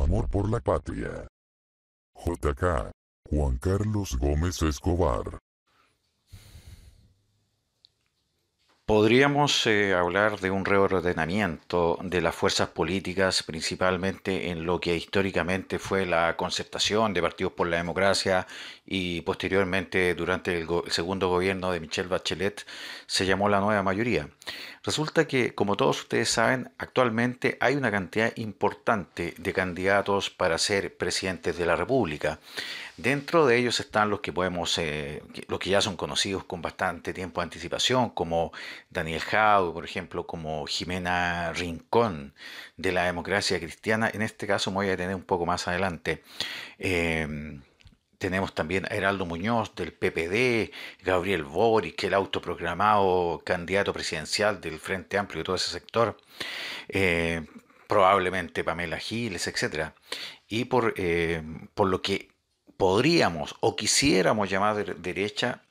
Amor por la patria. JK. Juan Carlos Gómez Escobar. Podríamos hablar de un reordenamiento de las fuerzas políticas, principalmente en lo que históricamente fue la concertación de partidos por la democracia y posteriormente durante el segundo gobierno de Michelle Bachelet se llamó la nueva mayoría. Resulta que, como todos ustedes saben, actualmente hay una cantidad importante de candidatos para ser presidentes de la República. Dentro de ellos están los que los que ya son conocidos con bastante tiempo de anticipación, como Daniel Jadwe, por ejemplo, como Jimena Rincón de la Democracia Cristiana. En este caso me voy a tener un poco más adelante. Eh, Tenemos también a Heraldo Muñoz del PPD, Gabriel Boric, el autoproclamado candidato presidencial del Frente Amplio y todo ese sector, eh, probablemente Pamela Giles, etcétera. Y por lo que podríamos o quisiéramos llamar derecha,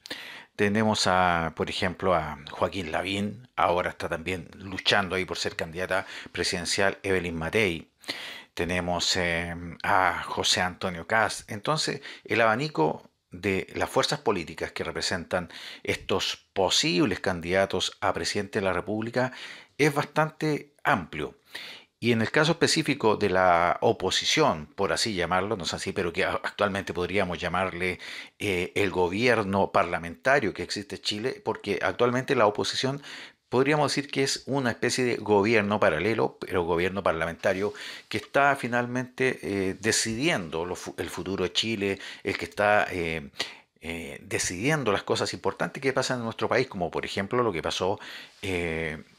tenemos por ejemplo, a Joaquín Lavín, ahora está también luchando ahí por ser candidata presidencial Evelyn Matei. Tenemos a José Antonio Cast. Entonces, el abanico de las fuerzas políticas que representan estos posibles candidatos a presidente de la República es bastante amplio. Y en el caso específico de la oposición, por así llamarlo, no es así, pero que actualmente podríamos llamarle el gobierno parlamentario que existe en Chile, porque actualmente la oposición podríamos decir que es una especie de gobierno paralelo, pero gobierno parlamentario, que está finalmente decidiendo el futuro de Chile, el que está decidiendo las cosas importantes que pasan en nuestro país, como por ejemplo lo que pasó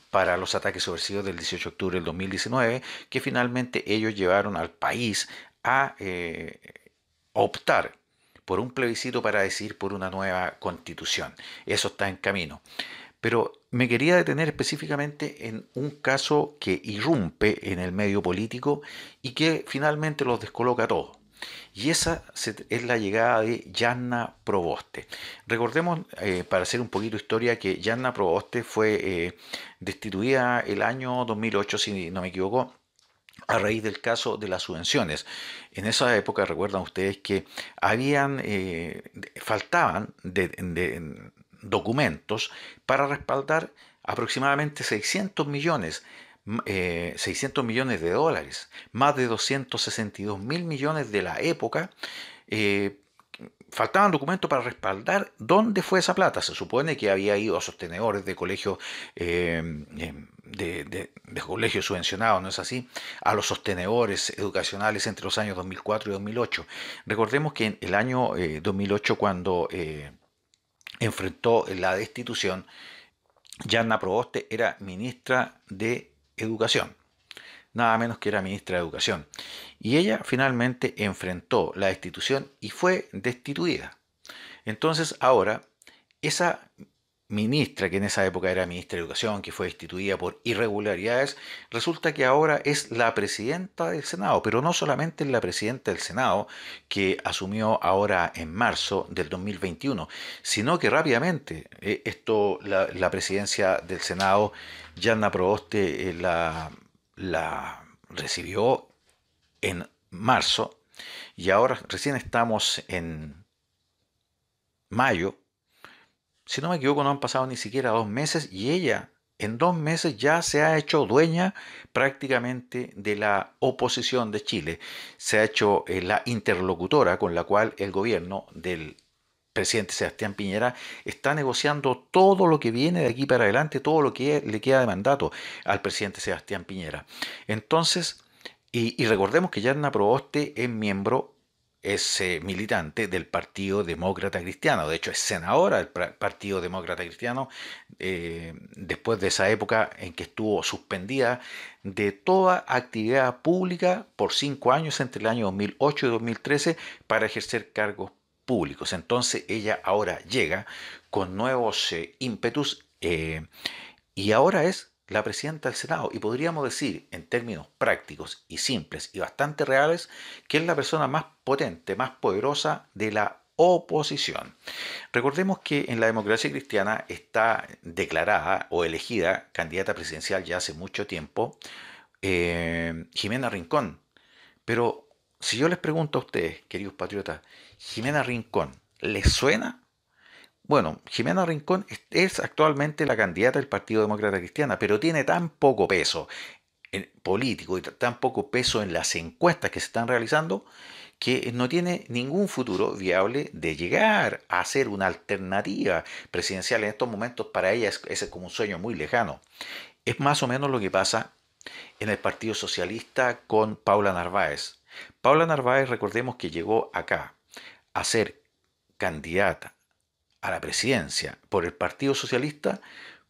para los ataques subversivos del 18 de octubre del 2019, que finalmente ellos llevaron al país a optar por un plebiscito para decidir por una nueva constitución. Eso está en camino. Pero me quería detener específicamente en un caso que irrumpe en el medio político y que finalmente los descoloca a todos. Y es la llegada de Yanna Proboste. Recordemos, para hacer un poquito de historia, que Yanna Proboste fue destituida el año 2008, si no me equivoco, a raíz del caso de las subvenciones. En esa época, recuerdan ustedes que faltaban documentos para respaldar aproximadamente 600 millones de dólares, más de 262 mil millones de la época. eh, Faltaban documentos para respaldar dónde fue esa plata. Se supone que había ido a sostenedores de colegios de colegios subvencionados, ¿no es así? A los sostenedores educacionales entre los años 2004 y 2008. Recordemos que en el año 2008, cuando enfrentó la destitución, Yanna Proboste era ministra de Educación, nada menos que era ministra de Educación. Y ella finalmente enfrentó la destitución y fue destituida. Entonces ahora, esa ministra, que en esa época era ministra de Educación, que fue destituida por irregularidades, resulta que ahora es la presidenta del Senado, pero no solamente es la presidenta del Senado, que asumió ahora en marzo del 2021, sino que rápidamente la presidencia del Senado, Yanna Proboste, la recibió en marzo y ahora recién estamos en mayo. Si no me equivoco, no han pasado ni siquiera 2 meses y ella en 2 meses ya se ha hecho dueña prácticamente de la oposición de Chile. Se ha hecho la interlocutora con la cual el gobierno del presidente Sebastián Piñera está negociando todo lo que viene de aquí para adelante, todo lo que le queda de mandato al presidente Sebastián Piñera. Entonces, y recordemos que Yarna Proboste es miembro, es militante del Partido Demócrata Cristiano, de hecho es senadora del Partido Demócrata Cristiano, después de esa época en que estuvo suspendida de toda actividad pública por 5 años entre el año 2008 y 2013 para ejercer cargos públicos. Entonces ella ahora llega con nuevos ímpetus y ahora es la presidenta del Senado. Y podríamos decir, en términos prácticos y simples y bastante reales, que es la persona más potente, más poderosa de la oposición. Recordemos que en la democracia cristiana está declarada o elegida candidata presidencial ya hace mucho tiempo Jimena Rincón, Pero si yo les pregunto a ustedes, queridos patriotas, ¿Jimena Rincón les suena? Bueno, Jimena Rincón es actualmente la candidata del Partido Demócrata Cristiana, pero tiene tan poco peso político y tan poco peso en las encuestas que se están realizando que no tiene ningún futuro viable de llegar a ser una alternativa presidencial. En estos momentos para ella es como un sueño muy lejano. Es más o menos lo que pasa en el Partido Socialista con Paula Narváez. Paula Narváez, recordemos que llegó acá a ser candidata a la presidencia por el Partido Socialista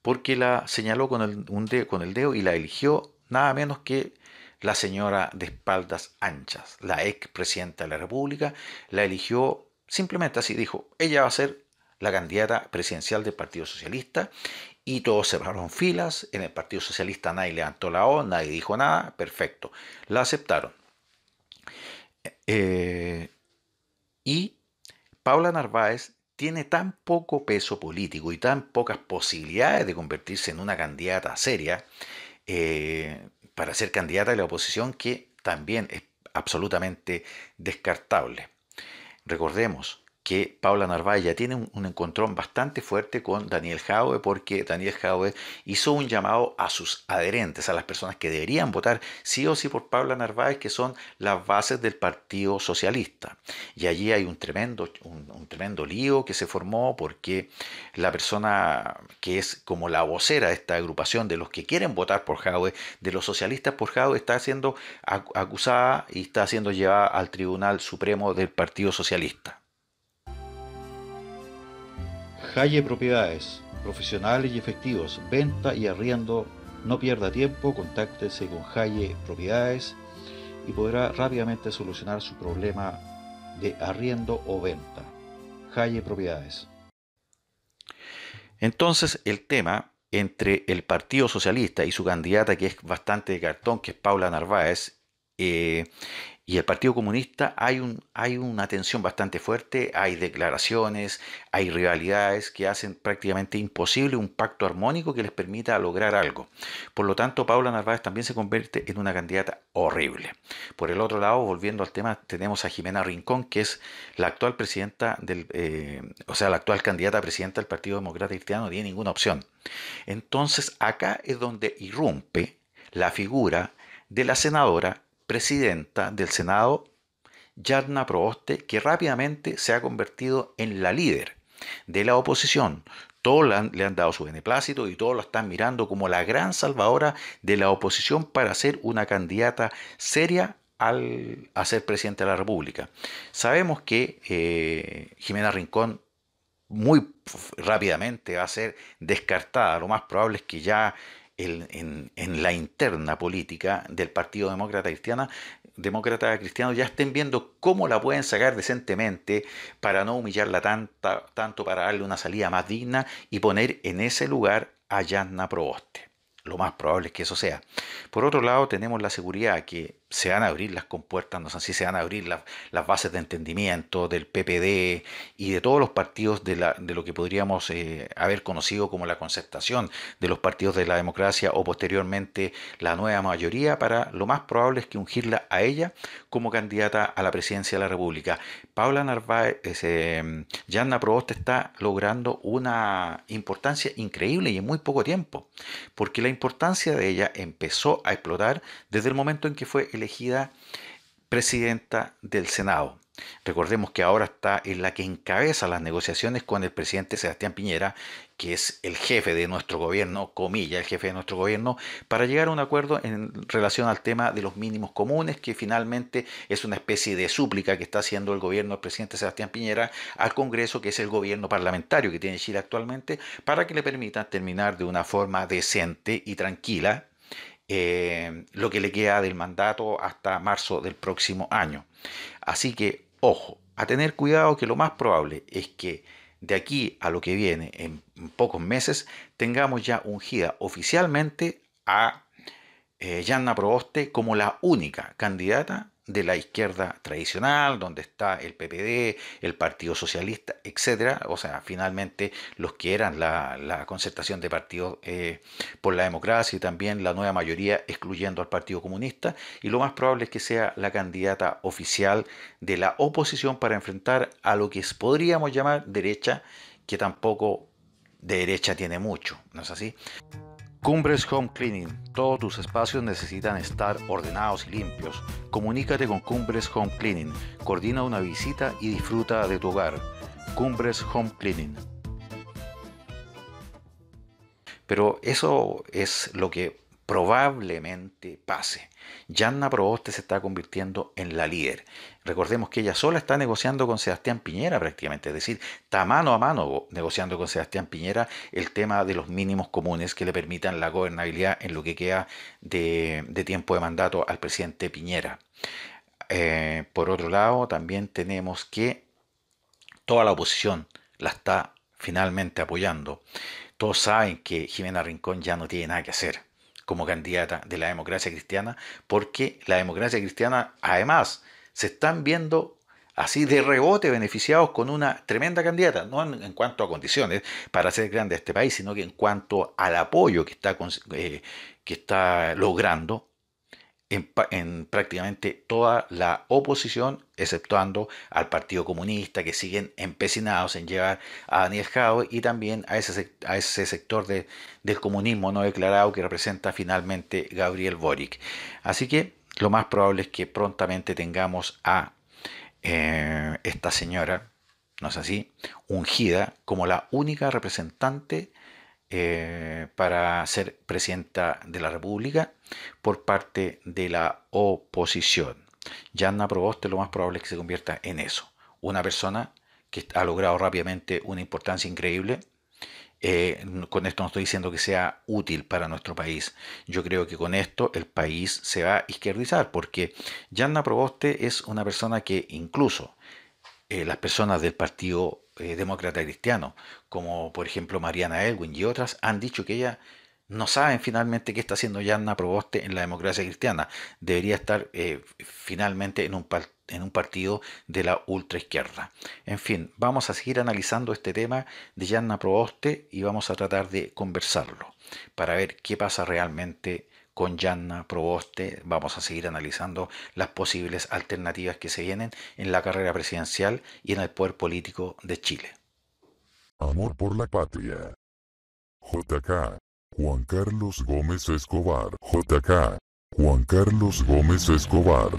porque la señaló con el dedo y la eligió nada menos que la señora de espaldas anchas, la ex presidenta de la República, la eligió simplemente así, dijo, ella va a ser la candidata presidencial del Partido Socialista y todos cerraron filas, en el Partido Socialista nadie levantó la voz, nadie dijo nada, perfecto, la aceptaron. Eh, y Paula Narváez tiene tan poco peso político y tan pocas posibilidades de convertirse en una candidata seria para ser candidata de la oposición que también es absolutamente descartable. Recordemos que Paula Narváez ya tiene un encontrón bastante fuerte con Daniel Jadwe porque Daniel Jadwe hizo un llamado a sus adherentes, a las personas que deberían votar sí o sí por Paula Narváez, que son las bases del Partido Socialista. Y allí hay un tremendo lío que se formó porque la persona que es como la vocera de esta agrupación de los que quieren votar por Jadwe, de los socialistas por Jadwe, está siendo acusada y está siendo llevada al Tribunal Supremo del Partido Socialista. Jaye Propiedades, profesionales y efectivos, venta y arriendo. No pierda tiempo, contáctese con Jaye Propiedades y podrá rápidamente solucionar su problema de arriendo o venta. Jaye Propiedades. Entonces el tema entre el Partido Socialista y su candidata, que es bastante de cartón, que es Paula Narváez, y el Partido Comunista hay una tensión bastante fuerte, hay declaraciones, hay rivalidades que hacen prácticamente imposible un pacto armónico que les permita lograr algo. Por lo tanto, Paula Narváez también se convierte en una candidata horrible. Por el otro lado, volviendo al tema, tenemos a Jimena Rincón, que es la actual presidenta la actual candidata a presidenta del Partido Demócrata Cristiano, no tiene ninguna opción. Entonces, acá es donde irrumpe la figura de la senadora presidenta del Senado, Yarna Proboste, que rápidamente se ha convertido en la líder de la oposición. Todos le han dado su beneplácito y todos la están mirando como la gran salvadora de la oposición para ser una candidata seria a ser presidente de la República. Sabemos que Jimena Rincón muy rápidamente va a ser descartada. Lo más probable es que ya en la interna política del Partido Demócrata Cristiano ya estén viendo cómo la pueden sacar decentemente para no humillarla tanto para darle una salida más digna y poner en ese lugar a Yanna Proboste. Lo más probable es que eso sea. Por otro lado, tenemos la seguridad que se van a abrir las compuertas, no sé si se van a abrir las bases de entendimiento del PPD y de todos los partidos de lo que podríamos haber conocido como la concertación de los partidos de la democracia o posteriormente la nueva mayoría, para lo más probable es que ungirla a ella como candidata a la presidencia de la República. Paula Narváez, Yanna Proboste está logrando una importancia increíble y en muy poco tiempo, porque la importancia de ella empezó a explotar desde el momento en que fue elegida presidenta del Senado. Recordemos que ahora está en la que encabeza las negociaciones con el presidente Sebastián Piñera, que es el jefe de nuestro gobierno, comilla, el jefe de nuestro gobierno, para llegar a un acuerdo en relación al tema de los mínimos comunes, que finalmente es una especie de súplica que está haciendo el gobierno del presidente Sebastián Piñera al Congreso, que es el gobierno parlamentario que tiene Chile actualmente, para que le permita terminar de una forma decente y tranquila lo que le queda del mandato hasta marzo del próximo año. Así que, ojo, a tener cuidado, que lo más probable es que de aquí a lo que viene, en pocos meses, tengamos ya ungida oficialmente a Yanna Proboste como la única candidata de la izquierda tradicional, donde está el PPD, el Partido Socialista, etcétera. O sea, finalmente los que eran la concertación de partidos por la democracia y también la nueva mayoría, excluyendo al Partido Comunista. Y lo más probable es que sea la candidata oficial de la oposición para enfrentar a lo que podríamos llamar derecha, que tampoco de derecha tiene mucho, ¿no es así? Cumbres Home Cleaning. Todos tus espacios necesitan estar ordenados y limpios. Comunícate con Cumbres Home Cleaning. Coordina una visita y disfruta de tu hogar. Cumbres Home Cleaning. Pero eso es lo que probablemente pase. Yanna Proboste se está convirtiendo en la líder. Recordemos que ella sola está negociando con Sebastián Piñera prácticamente, es decir, está mano a mano negociando con Sebastián Piñera el tema de los mínimos comunes que le permitan la gobernabilidad en lo que queda de tiempo de mandato al presidente Piñera. Por otro lado, también tenemos que toda la oposición la está finalmente apoyando. Todos saben que Jimena Rincón ya no tiene nada que hacer como candidata de la democracia cristiana, porque la democracia cristiana además se están viendo así de rebote beneficiados con una tremenda candidata, no en cuanto a condiciones para hacer grande este país, sino que en cuanto al apoyo que está logrando en prácticamente toda la oposición, exceptuando al Partido Comunista, que siguen empecinados en llevar a Daniel Jadwe y también a ese sector del comunismo no declarado que representa finalmente Gabriel Boric. Así que lo más probable es que prontamente tengamos a esta señora, no es así, ungida como la única representante para ser presidenta de la República por parte de la oposición. Yanna Proboste lo más probable es que se convierta en eso, una persona que ha logrado rápidamente una importancia increíble. Con esto no estoy diciendo que sea útil para nuestro país. Yo creo que con esto el país se va a izquierdizar, porque Yanna Proboste es una persona que incluso las personas del Partido Demócrata Cristiano, como por ejemplo Mariana Elwin y otras, han dicho que ella no saben finalmente qué está haciendo Yanna Proboste en la democracia cristiana. Debería estar finalmente en un partido de la ultraizquierda. En fin, vamos a seguir analizando este tema de Yanna Proboste y vamos a tratar de conversarlo para ver qué pasa realmente con Yanna Proboste. Vamos a seguir analizando las posibles alternativas que se vienen en la carrera presidencial y en el poder político de Chile. Amor por la patria. JK. Juan Carlos Gómez Escobar. JK. Juan Carlos Gómez Escobar.